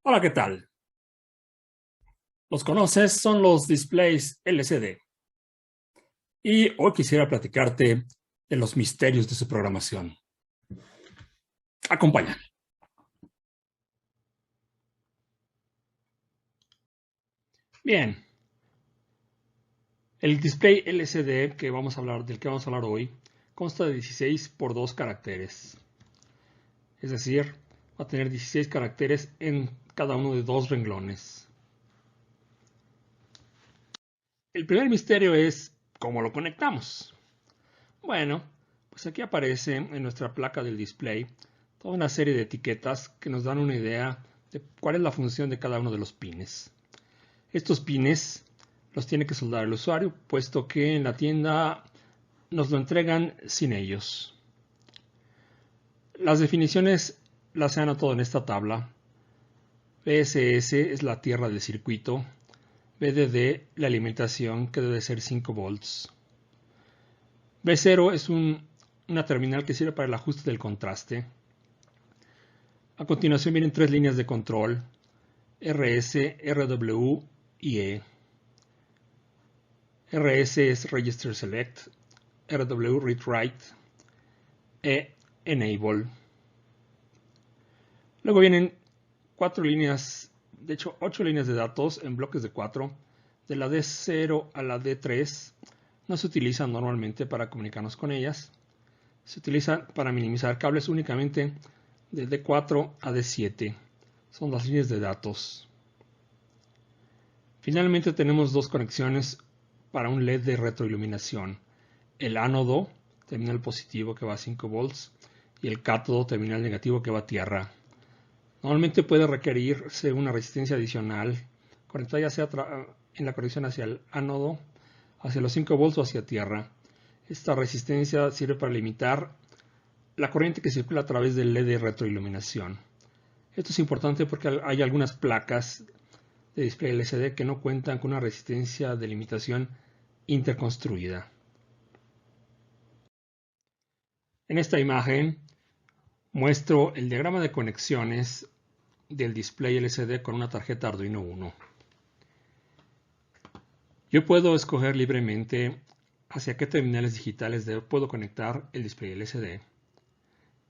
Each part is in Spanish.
Hola, ¿qué tal? ¿Los conoces? Son los displays LCD. Y hoy quisiera platicarte de los misterios de su programación. Acompáñame. Bien, el display LCD del que vamos a hablar hoy consta de 16 por 2 caracteres. Es decir, va a tener 16 caracteres en cada uno de dos renglones. El primer misterio es cómo lo conectamos. Bueno, pues aquí aparece en nuestra placa del display toda una serie de etiquetas que nos dan una idea de cuál es la función de cada uno de los pines. Estos pines los tiene que soldar el usuario, puesto que en la tienda nos lo entregan sin ellos. Las definiciones las he anotado en esta tabla. VSS es la tierra del circuito, VDD la alimentación, que debe ser 5 volts. V0 es una terminal que sirve para el ajuste del contraste. A continuación vienen tres líneas de control: RS, RW y E. RS es Register Select, RW Read Write, E Enable. Luego vienen ocho líneas de datos en bloques de 4. De la D0 a la D3 no se utilizan normalmente para comunicarnos con ellas. Se utilizan para minimizar cables únicamente de D4 a D7. Son las líneas de datos. Finalmente tenemos dos conexiones para un LED de retroiluminación: el ánodo, terminal positivo, que va a 5 volts, y el cátodo, terminal negativo, que va a tierra. Normalmente puede requerirse una resistencia adicional conectada ya sea en la conexión hacia el ánodo, hacia los 5 volts o hacia tierra. Esta resistencia sirve para limitar la corriente que circula a través del LED de retroiluminación. Esto es importante porque hay algunas placas de display LCD que no cuentan con una resistencia de limitación interconstruida. En esta imagen muestro el diagrama de conexiones del display LCD con una tarjeta Arduino Uno. Yo puedo escoger libremente hacia qué terminales digitales puedo conectar el display LCD,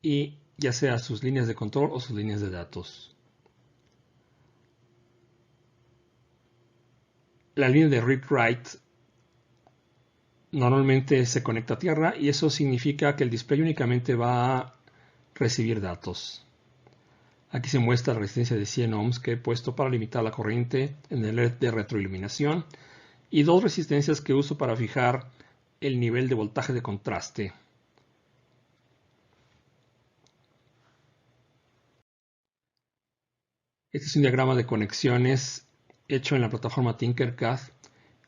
y ya sea sus líneas de control o sus líneas de datos. La línea de read-write normalmente se conecta a tierra, y eso significa que el display únicamente va a recibir datos. Aquí se muestra la resistencia de 100 ohms que he puesto para limitar la corriente en el LED de retroiluminación, y dos resistencias que uso para fijar el nivel de voltaje de contraste. Este es un diagrama de conexiones hecho en la plataforma Tinkercad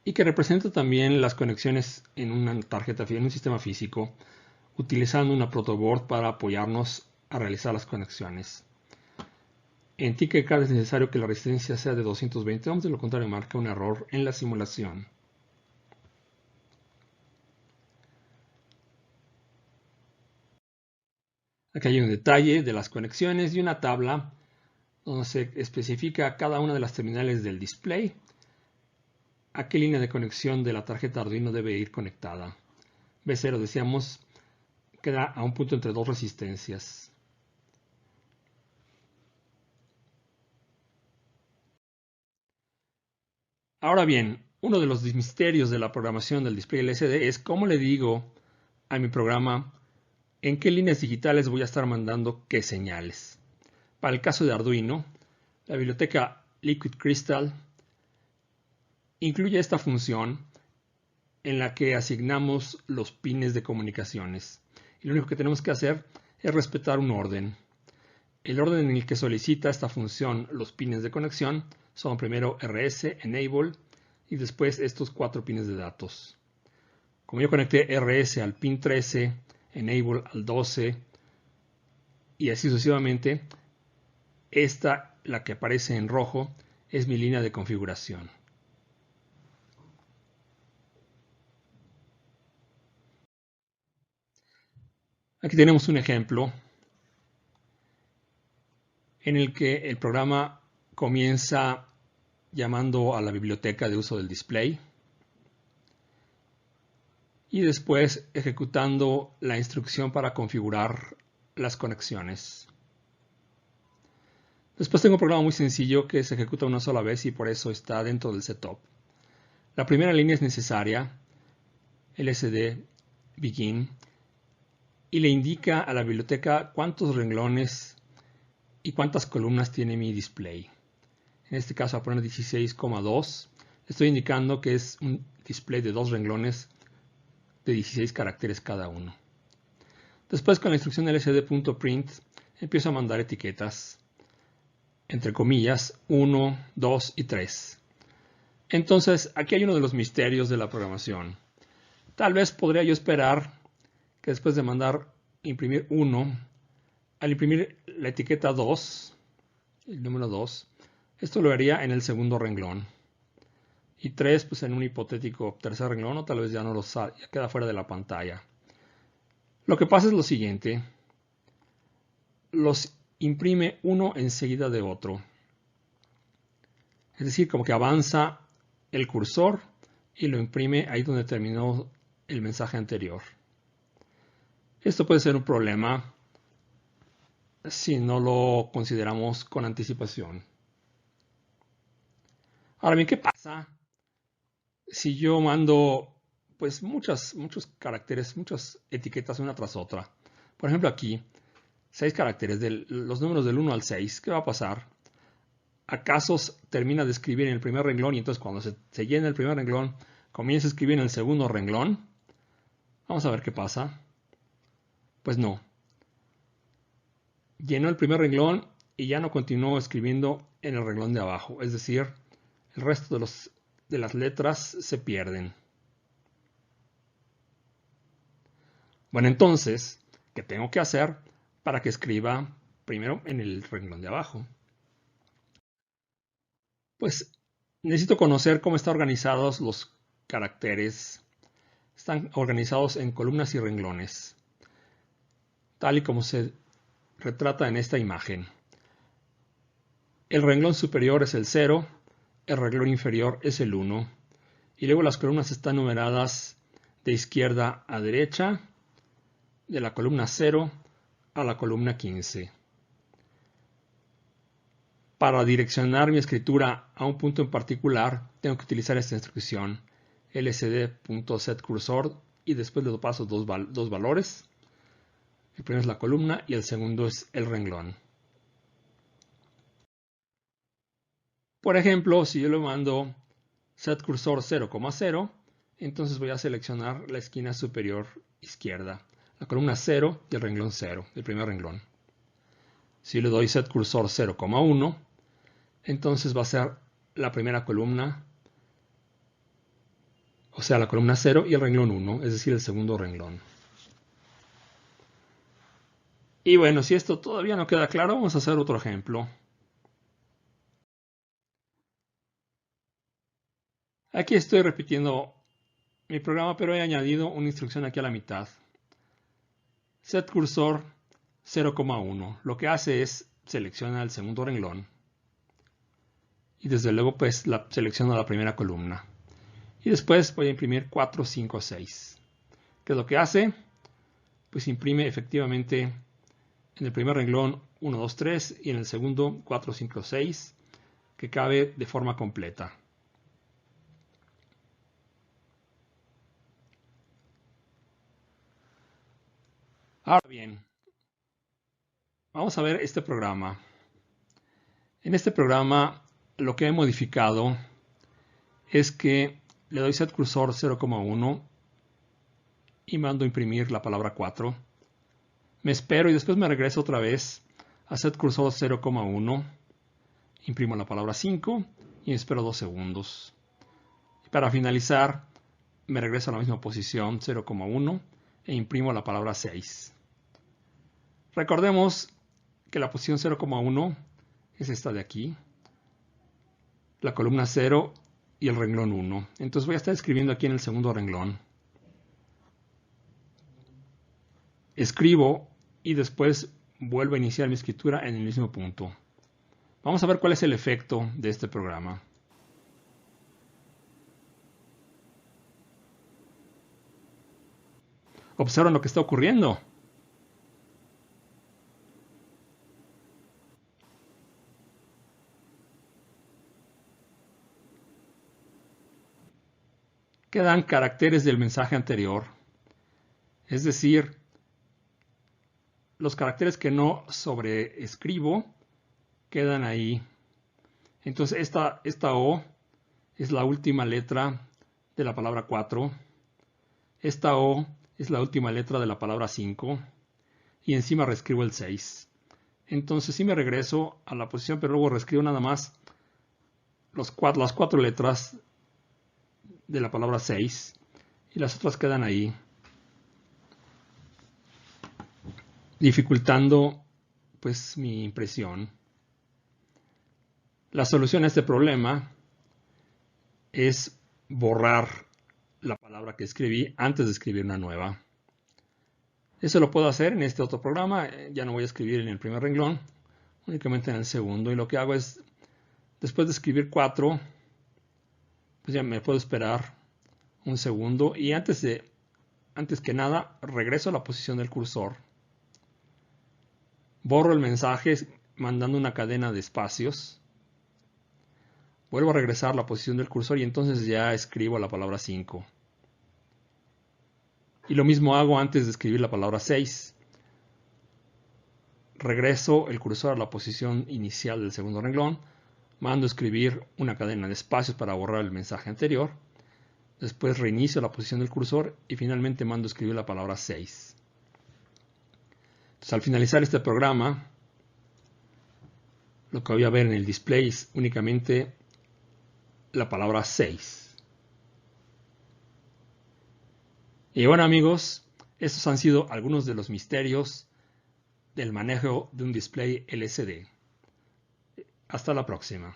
y que representa también las conexiones en una tarjeta, en un sistema físico, utilizando una protoboard para apoyarnos a realizar las conexiones. En Tinkercad es necesario que la resistencia sea de 220 ohms, de lo contrario marca un error en la simulación. Aquí hay un detalle de las conexiones y una tabla donde se especifica cada una de las terminales del display, a qué línea de conexión de la tarjeta Arduino debe ir conectada. V0, decíamos, queda a un punto entre dos resistencias. Ahora bien, uno de los misterios de la programación del display LCD es cómo le digo a mi programa en qué líneas digitales voy a estar mandando qué señales. Para el caso de Arduino, la biblioteca Liquid Crystal incluye esta función en la que asignamos los pines de comunicaciones. Y lo único que tenemos que hacer es respetar un orden. El orden en el que solicita esta función los pines de conexión son primero RS, Enable, y después estos cuatro pines de datos. Como yo conecté RS al pin 13, Enable al 12 y así sucesivamente, esta, la que aparece en rojo, es mi línea de configuración. Aquí tenemos un ejemplo en el que el programa comienza llamando a la biblioteca de uso del display y después ejecutando la instrucción para configurar las conexiones. Después tengo un programa muy sencillo que se ejecuta una sola vez y por eso está dentro del setup. La primera línea es necesaria, lsd begin, y le indica a la biblioteca cuántos renglones y cuántas columnas tiene mi display. En este caso, a poner 16,2, estoy indicando que es un display de 2 renglones de 16 caracteres cada uno. Después, con la instrucción lsd.print, empiezo a mandar etiquetas, entre comillas, 1, 2 y 3. Entonces, aquí hay uno de los misterios de la programación. Tal vez podría yo esperar que después de mandar imprimir 1, al imprimir la etiqueta 2, el número 2, esto lo haría en el segundo renglón. Y 3, pues en un hipotético tercer renglón, o tal vez ya no lo sabe, ya queda fuera de la pantalla. Lo que pasa es lo siguiente. Los imprime uno enseguida de otro. Es decir, como que avanza el cursor y lo imprime ahí donde terminó el mensaje anterior. Esto puede ser un problema si no lo consideramos con anticipación. Ahora bien, ¿qué pasa si yo mando pues muchos caracteres, muchas etiquetas una tras otra? Por ejemplo, aquí 6 caracteres, los números del 1 al 6. ¿Qué va a pasar? ¿Acaso termina de escribir en el primer renglón y entonces cuando se llena el primer renglón comienza a escribir en el segundo renglón? Vamos a ver qué pasa. Pues no. Llenó el primer renglón y ya no continuó escribiendo en el renglón de abajo. Es decir, el resto de las letras se pierden. Bueno, entonces, ¿qué tengo que hacer para que escriba primero en el renglón de abajo? Pues necesito conocer cómo están organizados los caracteres. Están organizados en columnas y renglones, tal y como se retrata en esta imagen. El renglón superior es el 0, el renglón inferior es el 1, y luego las columnas están numeradas de izquierda a derecha, de la columna 0 a la columna 15. Para direccionar mi escritura a un punto en particular, tengo que utilizar esta instrucción lsd.setCursor y después le paso dos valores. El primero es la columna y el segundo es el renglón. Por ejemplo, si yo le mando setCursor 0,0, entonces voy a seleccionar la esquina superior izquierda, la columna 0 y el renglón 0, el primer renglón. Si le doy setCursor 0,1, entonces va a ser la primera columna, o sea, la columna 0 y el renglón 1, es decir, el segundo renglón. Y bueno, si esto todavía no queda claro, vamos a hacer otro ejemplo. Aquí estoy repitiendo mi programa, pero he añadido una instrucción aquí a la mitad. setCursor 0,1. Lo que hace es selecciona el segundo renglón. Y desde luego pues selecciono la primera columna. Y después voy a imprimir 4, 5, 6. ¿Qué es lo que hace? Pues imprime efectivamente en el primer renglón 1, 2, 3 y en el segundo 4, 5, 6, que cabe de forma completa. Ahora bien, vamos a ver este programa. En este programa lo que he modificado es que le doy setCursor 0,1 y mando a imprimir la palabra 4. Me espero y después me regreso otra vez a setCursor 0,1, imprimo la palabra 5 y espero 2 segundos. Y para finalizar, me regreso a la misma posición 0,1 e imprimo la palabra 6. Recordemos que la posición 0,1 es esta de aquí, la columna 0 y el renglón 1. Entonces voy a estar escribiendo aquí en el segundo renglón. Escribo y después vuelvo a iniciar mi escritura en el mismo punto. Vamos a ver cuál es el efecto de este programa. ¿Observan lo que está ocurriendo? Quedan caracteres del mensaje anterior, es decir, los caracteres que no sobreescribo quedan ahí. Entonces esta O es la última letra de la palabra 4. Esta O es la última letra de la palabra 5. Y encima reescribo el 6. Entonces sí me regreso a la posición, pero luego reescribo nada más las 4 letras de la palabra 6. Y las otras quedan ahí, dificultando pues mi impresión. La solución a este problema es borrar la palabra que escribí antes de escribir una nueva. Eso lo puedo hacer en este otro programa. Ya no voy a escribir en el primer renglón, únicamente en el segundo. Y lo que hago es, después de escribir 4, pues ya me puedo esperar un segundo. Y antes que nada, regreso a la posición del cursor. Borro el mensaje mandando una cadena de espacios. Vuelvo a regresar a la posición del cursor y entonces ya escribo la palabra 5. Y lo mismo hago antes de escribir la palabra 6. Regreso el cursor a la posición inicial del segundo renglón. Mando escribir una cadena de espacios para borrar el mensaje anterior. Después reinicio la posición del cursor y finalmente mando escribir la palabra 6. Entonces, al finalizar este programa, lo que voy a ver en el display es únicamente la palabra 6. Y bueno, amigos, estos han sido algunos de los misterios del manejo de un display LCD. Hasta la próxima.